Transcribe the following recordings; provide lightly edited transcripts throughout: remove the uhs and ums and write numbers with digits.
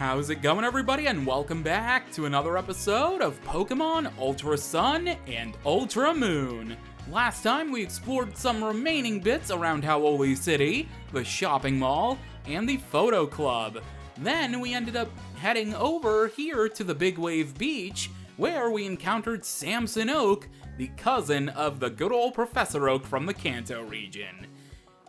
How's it going, everybody, and welcome back to another episode of Pokémon Ultra Sun and Ultra Moon. Last time we explored some remaining bits around Howoli City, the shopping mall, and the photo club. Then we ended up heading over here to the Big Wave Beach, where we encountered Samson Oak, the cousin of the good old Professor Oak from the Kanto region.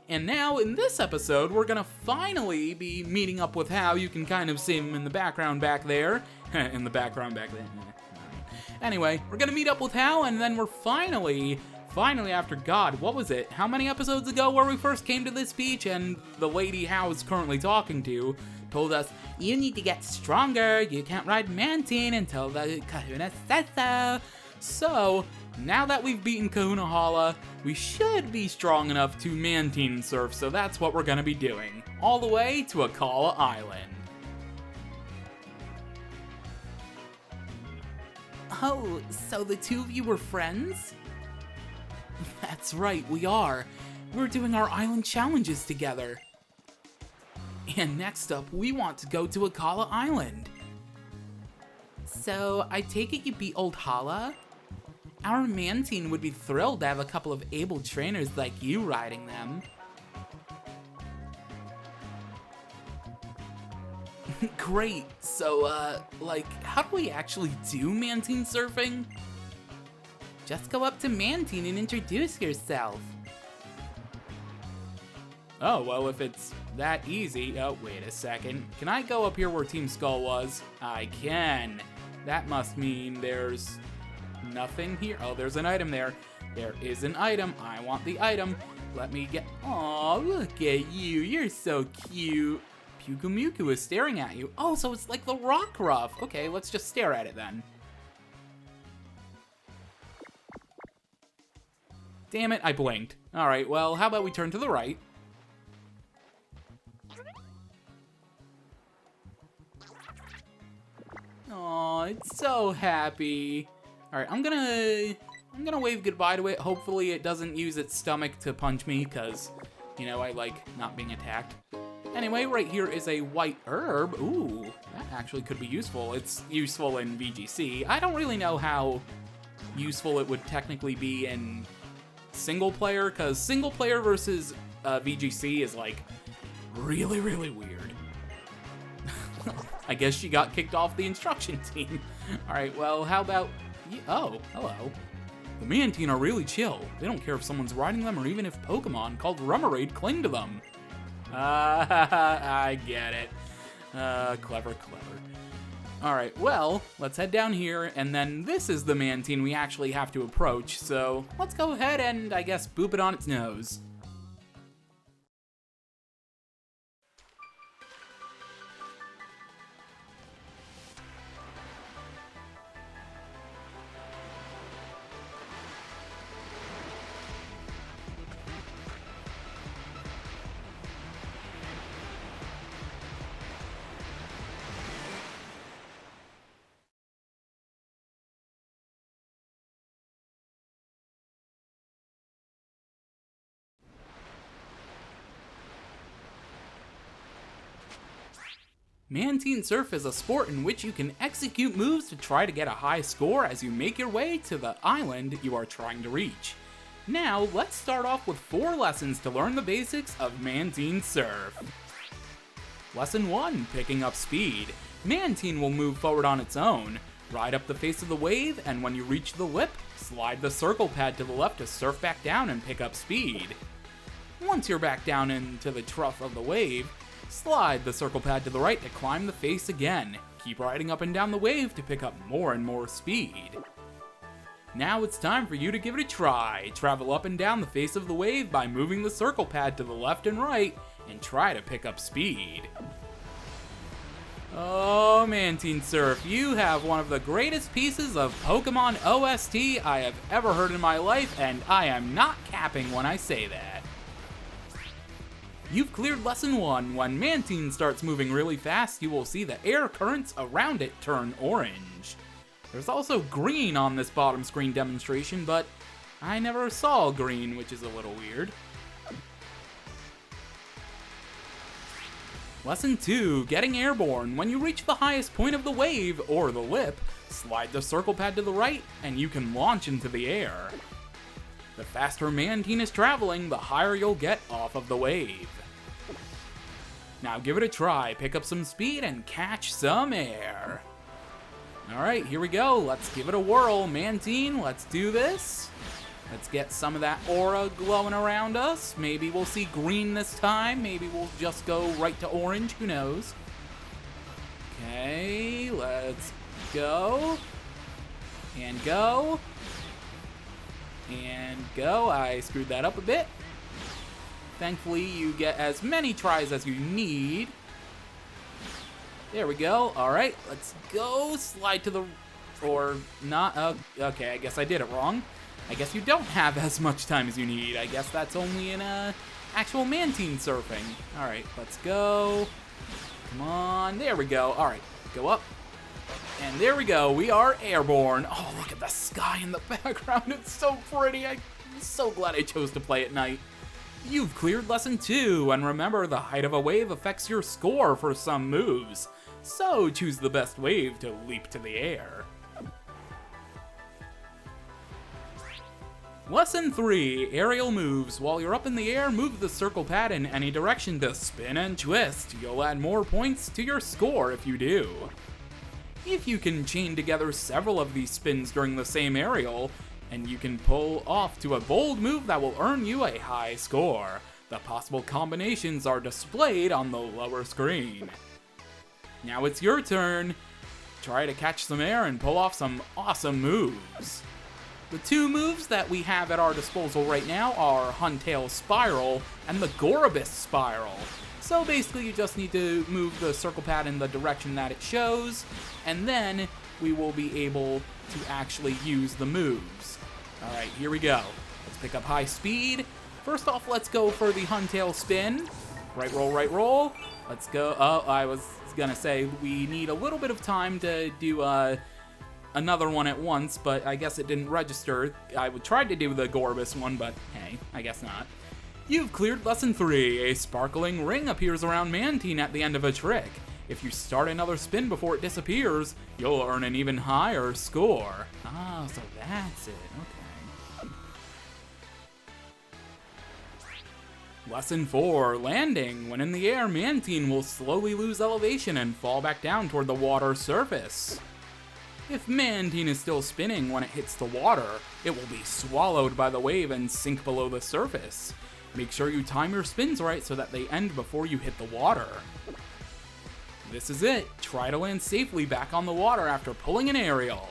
And now, in this episode, we're gonna finally be meeting up with Hao. You can kind of see him in the background back there. In the background back there. Anyway, we're gonna meet up with Hao, and then we're finally after, God, what was it? How many episodes ago where we first came to this beach, and the lady Hao is currently talking to told us, you need to get stronger, you can't ride Mantine until the Kahuna says so. So, now that we've beaten Kahuna Hala, we should be strong enough to Mantine surf, so that's what we're gonna be doing. All the way to Akala Island. Oh, so the two of you were friends? That's right, we are. We're doing our island challenges together. And next up, we want to go to Akala Island. So, I take it you beat Old Hala? Our Mantine would be thrilled to have a couple of able trainers like you riding them. Great, so, how do we actually do Mantine surfing? Just go up to Mantine and introduce yourself. Oh, well, if it's that easy... Oh, wait a second. Can I go up here where Team Skull was? I can. That must mean there's nothing here. Oh, there's an item there. There is an item. I want the item. Let me get... Aw, look at you. You're so cute. Pyukumuku is staring at you. Oh, so it's like the rock ruff. Okay, let's just stare at it then. Damn it, I blinked. Alright, well, how about we turn to the right? Aw, it's so happy. Alright, I'm gonna wave goodbye to it. Hopefully it doesn't use its stomach to punch me, because, you know, I like not being attacked. Anyway, right here is a white herb. Ooh, that actually could be useful. It's useful in VGC. I don't really know how useful it would technically be in single player, because single player versus VGC is, like, really, really weird. I guess she got kicked off the instruction team. Alright, well, how about... Oh, hello. The Mantine are really chill. They don't care if someone's riding them or even if Pokemon called Rummerade cling to them. I get it. Clever. Alright, well, let's head down here, and then this is the Mantine we actually have to approach, so let's go ahead and, I guess, boop it on its nose. Mantine Surf is a sport in which you can execute moves to try to get a high score as you make your way to the island you are trying to reach. Now, let's start off with 4 lessons to learn the basics of Mantine Surf. Lesson 1, picking up speed. Mantine will move forward on its own. Ride up the face of the wave, and when you reach the lip, slide the circle pad to the left to surf back down and pick up speed. Once you're back down into the trough of the wave, slide the circle pad to the right to climb the face again. Keep riding up and down the wave to pick up more and more speed. Now it's time for you to give it a try. Travel up and down the face of the wave by moving the circle pad to the left and right, and try to pick up speed. Oh, Mantine Surf, you have one of the greatest pieces of Pokemon OST I have ever heard in my life, and I am not capping when I say that. You've cleared Lesson 1. When Mantine starts moving really fast, you will see the air currents around it turn orange. There's also green on this bottom screen demonstration, but I never saw green, which is a little weird. Lesson 2, getting airborne. When you reach the highest point of the wave, or the lip, slide the circle pad to the right, and you can launch into the air. The faster Mantine is traveling, the higher you'll get off of the wave. Now give it a try, pick up some speed, and catch some air. Alright, here we go, let's give it a whirl. Mantine, let's do this. Let's get some of that aura glowing around us. Maybe we'll see green this time. Maybe we'll just go right to orange. Who knows? Okay, let's go. And go. And go. I screwed that up a bit. Thankfully, you get as many tries as you need. There we go. Alright, let's go. Slide to the... Or not. Okay, I guess I did it wrong. I guess you don't have as much time as you need. I guess that's only in actual Mantine surfing. Alright, let's go. Come on. There we go. Alright, go up. And there we go. We are airborne. Oh, look at the sky in the background. It's so pretty. I'm so glad I chose to play at night. You've cleared Lesson 2. And remember, the height of a wave affects your score for some moves. So choose the best wave to leap to the air. Lesson 3, aerial moves. While you're up in the air, move the circle pad in any direction to spin and twist. You'll add more points to your score if you do. If you can chain together several of these spins during the same aerial, and you can pull off to a bold move that will earn you a high score. The possible combinations are displayed on the lower screen. Now it's your turn. Try to catch some air and pull off some awesome moves. The two moves that we have at our disposal right now are Huntail Spiral and the Gorobus Spiral. So basically you just need to move the circle pad in the direction that it shows, and then we will be able to actually use the moves. Alright, here we go. Let's pick up high speed. First off, let's go for the Huntail Spin. Right roll, right roll. Let's go. Oh, I was gonna say we need a little bit of time to do another one at once, but I guess it didn't register. I tried to do the Gorobus one, but hey, I guess not. You've cleared Lesson 3. A sparkling ring appears around Mantine at the end of a trick. If you start another spin before it disappears, you'll earn an even higher score. Ah, so that's it. Okay. Lesson 4, landing. When in the air, Mantine will slowly lose elevation and fall back down toward the water surface. If Mantine is still spinning when it hits the water, it will be swallowed by the wave and sink below the surface. Make sure you time your spins right so that they end before you hit the water. This is it. Try to land safely back on the water after pulling an aerial.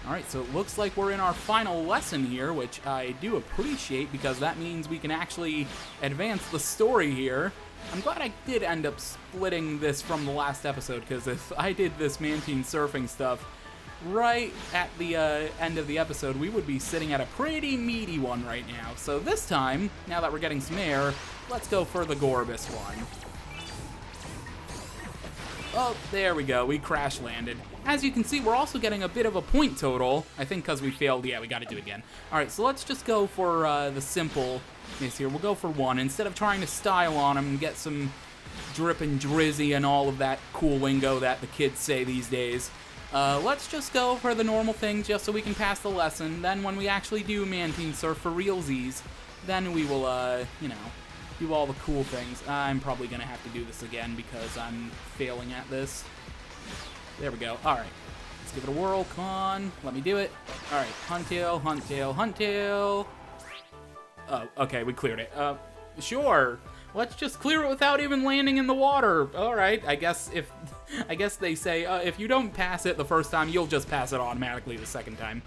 Alright, so it looks like we're in our final lesson here, which I do appreciate because that means we can actually advance the story here. I'm glad I did end up splitting this from the last episode, because if I did this Mantine surfing stuff right at the end of the episode, we would be sitting at a pretty meaty one right now. So this time, now that we're getting some air, let's go for the Gorobus one. Oh, there we go, we crash landed. As you can see, we're also getting a bit of a point total. I think because we failed, yeah, we gotta do it again. Alright, so let's just go for the simple here. We'll go for 1. Instead of trying to style on him and get some drip and drizzy and all of that cool lingo that the kids say these days, let's just go for the normal thing just so we can pass the lesson. Then when we actually do Mantine surf for realsies, then we will, you know, do all the cool things. I'm probably gonna have to do this again because I'm failing at this. There we go. Alright. Let's give it a whirl. Come on. Let me do it. Alright. Huntail, Huntail, Huntail. Oh, okay. We cleared it. Sure. Let's just clear it without even landing in the water. Alright. I guess they say, if you don't pass it the first time, you'll just pass it automatically the second time.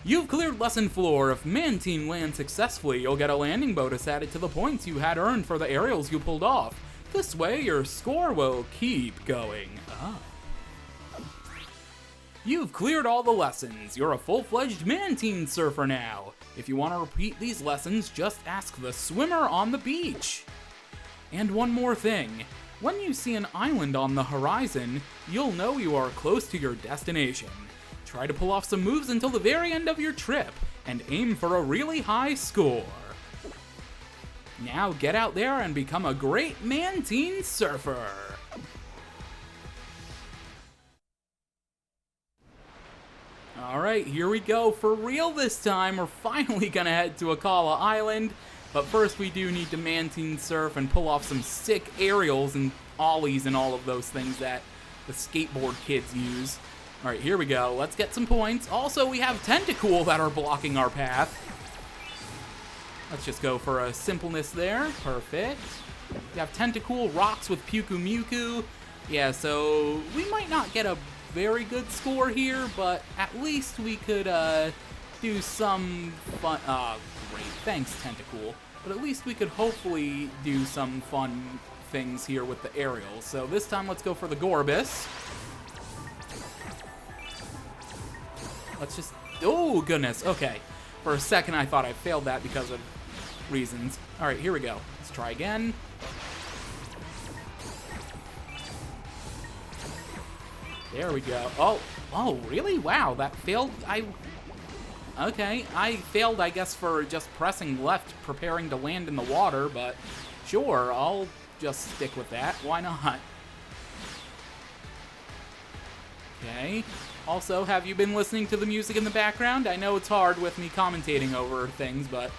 You've cleared Lesson 4. If Mantine lands successfully, you'll get a landing bonus added to the points you had earned for the aerials you pulled off. This way, your score will keep going up. You've cleared all the lessons. You're a full-fledged Mantine surfer now. If you want to repeat these lessons, just ask the swimmer on the beach. And one more thing. When you see an island on the horizon, you'll know you are close to your destination. Try to pull off some moves until the very end of your trip, and aim for a really high score. Now get out there and become a great Mantine surfer. Alright, here we go. For real this time, we're finally gonna head to Akala Island. But first we do need to Mantine surf and pull off some sick aerials and ollies and all of those things that the skateboard kids use. Alright, here we go. Let's get some points. Also, we have Tentacool that are blocking our path. Let's just go for a simpleness there. Perfect. We have Tentacool rocks with Puku Muku. Yeah, so we might not get a very good score here, but at least we could do some fun. Great. Thanks, Tentacool. But at least we could hopefully do some fun things here with the aerials. So this time, let's go for the Gorbis. Let's just... Oh, goodness. Okay. For a second, I thought I failed that because of reasons. All right, here we go. Let's try again. There we go. Oh, really? Wow, that failed. Okay, I failed, I guess, for just pressing left, preparing to land in the water, but sure, I'll just stick with that. Why not? Okay. Also, have you been listening to the music in the background? I know it's hard with me commentating over things, but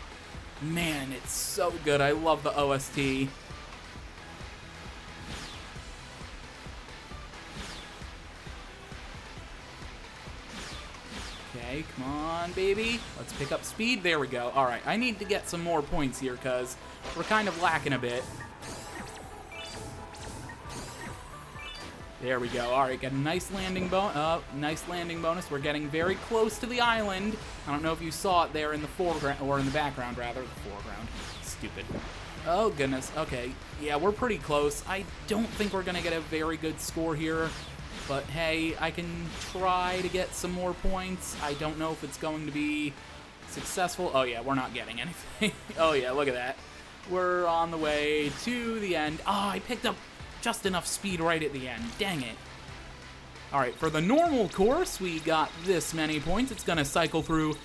man, it's so good. I love the OST. Okay, come on, baby. Let's pick up speed. There we go. All right, I need to get some more points here because we're kind of lacking a bit. There we go. All right, got a nice landing bonus. We're getting very close to the island. I don't know if you saw it there in the foreground, or in the background, rather. The foreground. Stupid. Oh, goodness. Okay. Yeah, we're pretty close. I don't think we're going to get a very good score here. But, hey, I can try to get some more points. I don't know if it's going to be successful. Oh, yeah, we're not getting anything. Oh, yeah, look at that. We're on the way to the end. Oh, I picked up just enough speed right at the end. Dang it. All right, for the normal course, we got this many points. It's going to cycle through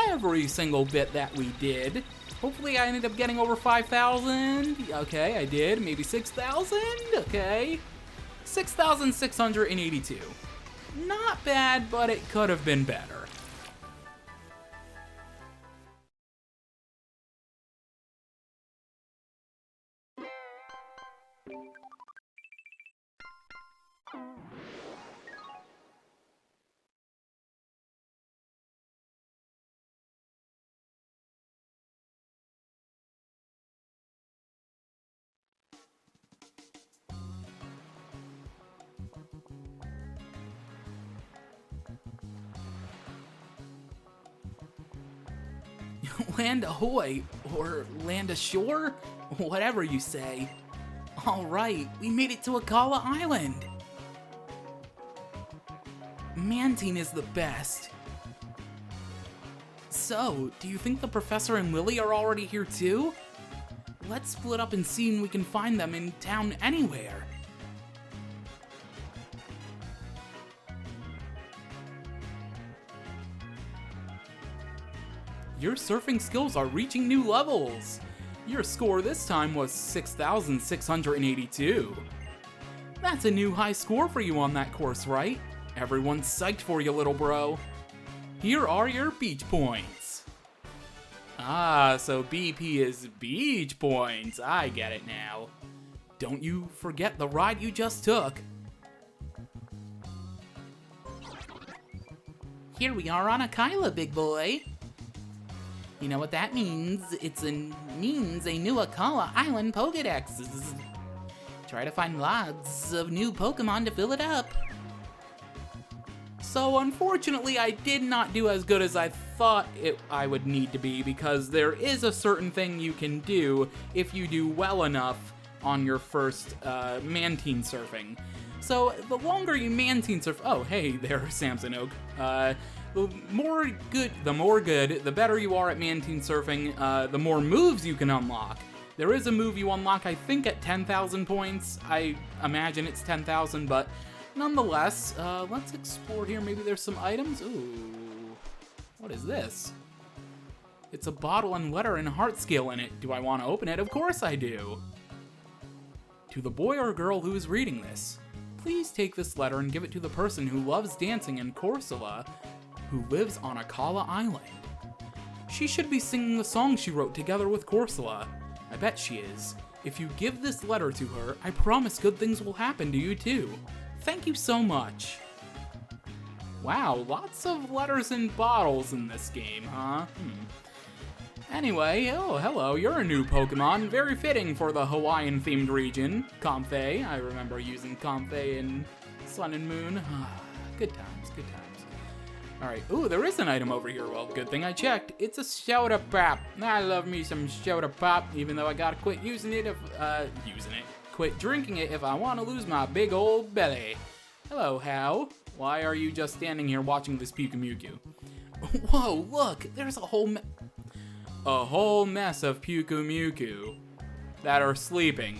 every single bit that we did. Hopefully, I ended up getting over 5,000. Okay, I did. Maybe 6,000. Okay. 6,682. Not bad, but it could have been better. Land ahoy, or land ashore, whatever you say. All right, we made it to Akala Island. Mantine is the best. So, do you think the professor and Lily are already here too? Let's split up and see if we can find them in town anywhere. Your surfing skills are reaching new levels. Your score this time was 6,682. That's a new high score for you on that course, right? Everyone's psyched for you, little bro. Here are your beach points. Ah, so BP is beach points. I get it now. Don't you forget the ride you just took. Here we are on Akala, big boy. You know what that means? It means a new Akala Island Pokédex. Try to find lots of new Pokemon to fill it up. So unfortunately, I did not do as good as I thought I would need to be, because there is a certain thing you can do if you do well enough on your first Mantine surfing. So the longer you Mantine surf... Oh, hey there, Samson Oak. The more good, the better you are at Mantine surfing, the more moves you can unlock. There is a move you unlock, I think, at 10,000 points. I imagine it's 10,000, but nonetheless, let's explore here. Maybe there's some items. Ooh, what is this? It's a bottle and letter and heart scale in it. Do I want to open it? Of course I do. To the boy or girl who is reading this, please take this letter and give it to the person who loves dancing in Corsola, who lives on Akala Island. She should be singing the song she wrote together with Corsola. I bet she is. If you give this letter to her, I promise good things will happen to you too. Thank you so much. Wow, lots of letters and bottles in this game, huh? Anyway, oh, hello, you're a new Pokemon. Very fitting for the Hawaiian-themed region. Comfey. I remember using Comfey in Sun and Moon. Good times, good times. Alright, ooh, there is an item over here. Well, good thing I checked. It's a soda pop. I love me some soda pop, even though I gotta quit using it quit drinking it if I want to lose my big old belly. Hello, How. Why are you just standing here watching this Pyukumuku? Whoa, look, there's a whole mess of Pyukumuku that are sleeping.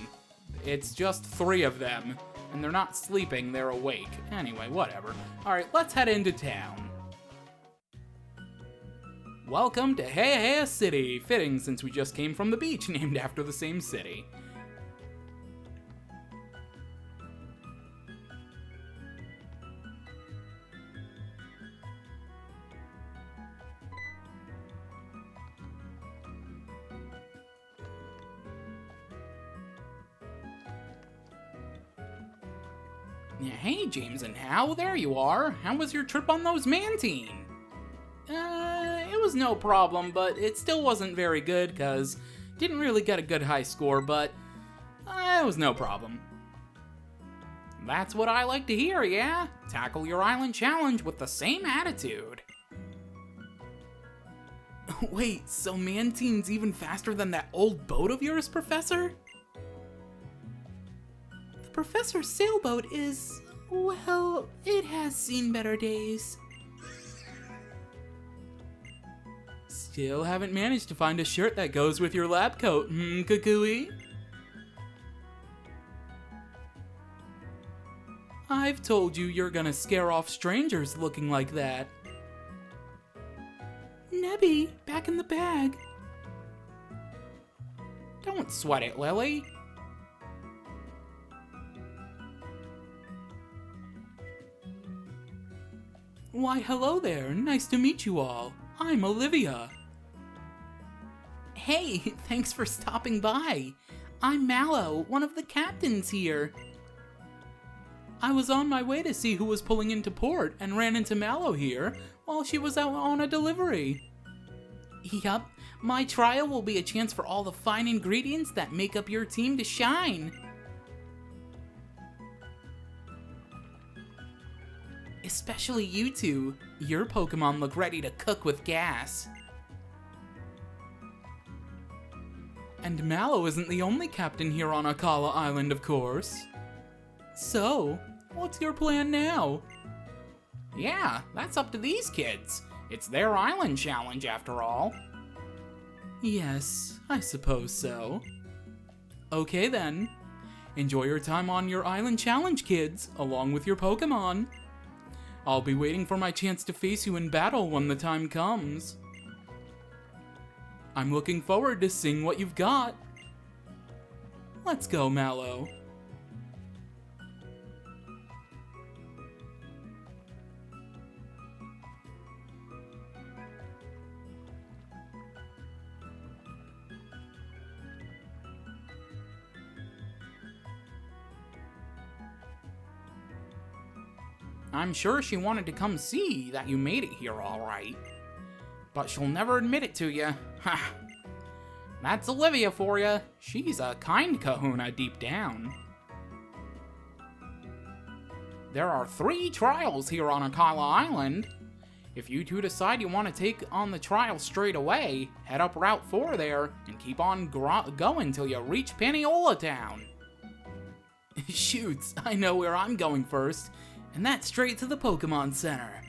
It's just 3 of them, and they're not sleeping, they're awake. Anyway, whatever. Alright, let's head into town. Welcome to Heihei City, fitting since we just came from the beach named after the same city. Yeah, hey James and Hal, there you are. How was your trip on those Mantine? It was no problem, but it still wasn't very good, cause didn't really get a good high score, but it was no problem. That's what I like to hear, yeah? Tackle your island challenge with the same attitude. Wait, so Mantine's even faster than that old boat of yours, Professor? The Professor's sailboat is, well, it has seen better days. Still haven't managed to find a shirt that goes with your lab coat, Kukui? I've told you you're gonna scare off strangers looking like that. Nebby, back in the bag. Don't sweat it, Lily. Why, hello there. Nice to meet you all. I'm Olivia. Hey, thanks for stopping by. I'm Mallow, one of the captains here. I was on my way to see who was pulling into port and ran into Mallow here while she was out on a delivery. Yup, my trial will be a chance for all the fine ingredients that make up your team to shine. Especially you two. Your Pokemon look ready to cook with gas. And Mallow isn't the only captain here on Akala Island, of course. So, what's your plan now? Yeah, that's up to these kids. It's their island challenge, after all. Yes, I suppose so. Okay then. Enjoy your time on your island challenge, kids, along with your Pokemon. I'll be waiting for my chance to face you in battle when the time comes. I'm looking forward to seeing what you've got. Let's go, Mallow. I'm sure she wanted to come see that you made it here all right. But she'll never admit it to you. Ha! That's Olivia for you. She's a kind kahuna deep down. There are 3 trials here on Akala Island. If you two decide you want to take on the trial straight away, head up Route 4 there and keep on going till you reach Paniola Town. Shoots, I know where I'm going first, and that's straight to the Pokemon Center.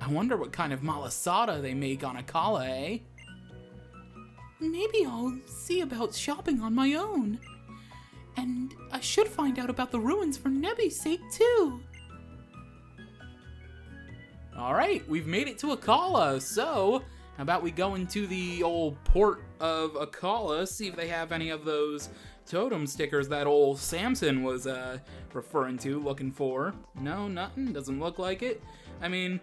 I wonder what kind of malasada they make on Akala, eh? Maybe I'll see about shopping on my own. And I should find out about the ruins for Nebby's sake, too. Alright, we've made it to Akala, so How about we go into the old port of Akala, see if they have any of those totem stickers that old Samson was referring to, looking for. No, nothing. Doesn't look like it. I mean,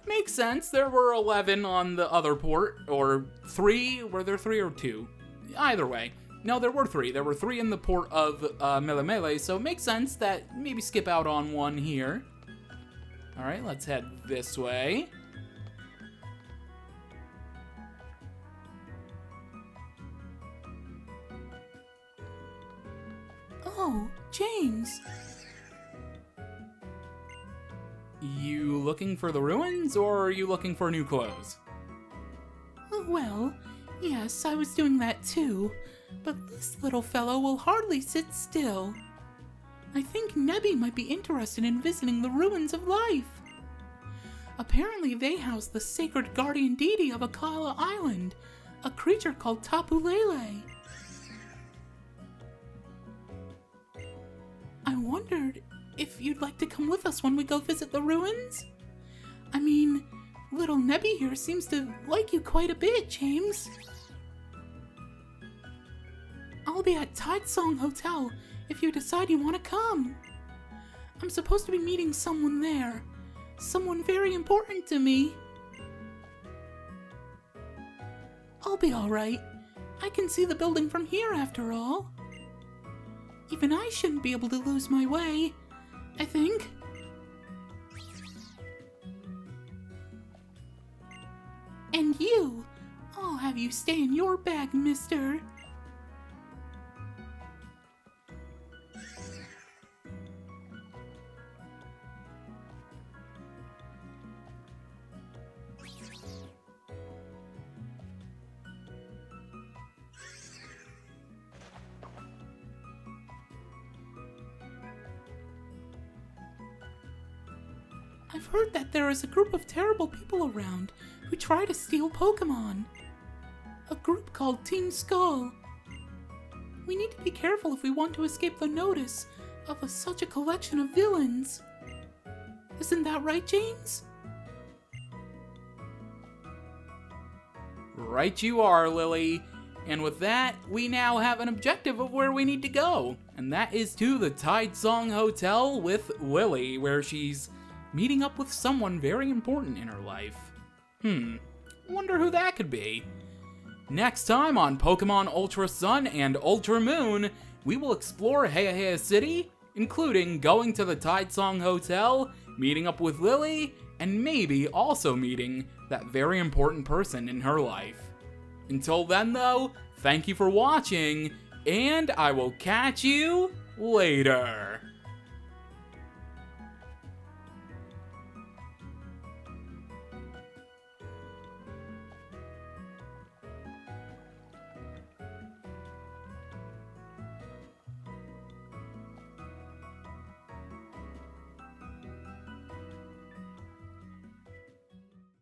makes sense. There were 11 on the other port, or 3. Were there 3 or 2? Either way. No, there were 3. There were 3 in the port of Melemele, so it makes sense that maybe skip out on one here. Alright, let's head this way. Oh, James. You looking for the ruins, or are you looking for new clothes? Well, yes, I was doing that too, but this little fellow will hardly sit still. I think Nebby might be interested in visiting the ruins of life. Apparently they house the sacred guardian deity of Akala Island, a creature called Tapu Lele. I wondered if you'd like to come with us when we go visit the ruins? I mean, little Nebby here seems to like you quite a bit, James. I'll be at Tidesong Hotel if you decide you want to come. I'm supposed to be meeting someone there. Someone very important to me. I'll be alright. I can see the building from here after all. Even I shouldn't be able to lose my way, I think. And you, I'll have you stay in your bag, mister. I've heard that there is a group of terrible people around who try to steal Pokémon. A group called Team Skull. We need to be careful if we want to escape the notice of such a collection of villains. Isn't that right, James? Right you are, Lily. And with that, we now have an objective of where we need to go. And that is to the Tidesong Hotel with Lily, where she's meeting up with someone very important in her life. Wonder who that could be. Next time on Pokemon Ultra Sun and Ultra Moon, we will explore Heihei City, including going to the Tidesong Hotel, meeting up with Lily, and maybe also meeting that very important person in her life. Until then though, thank you for watching, and I will catch you later.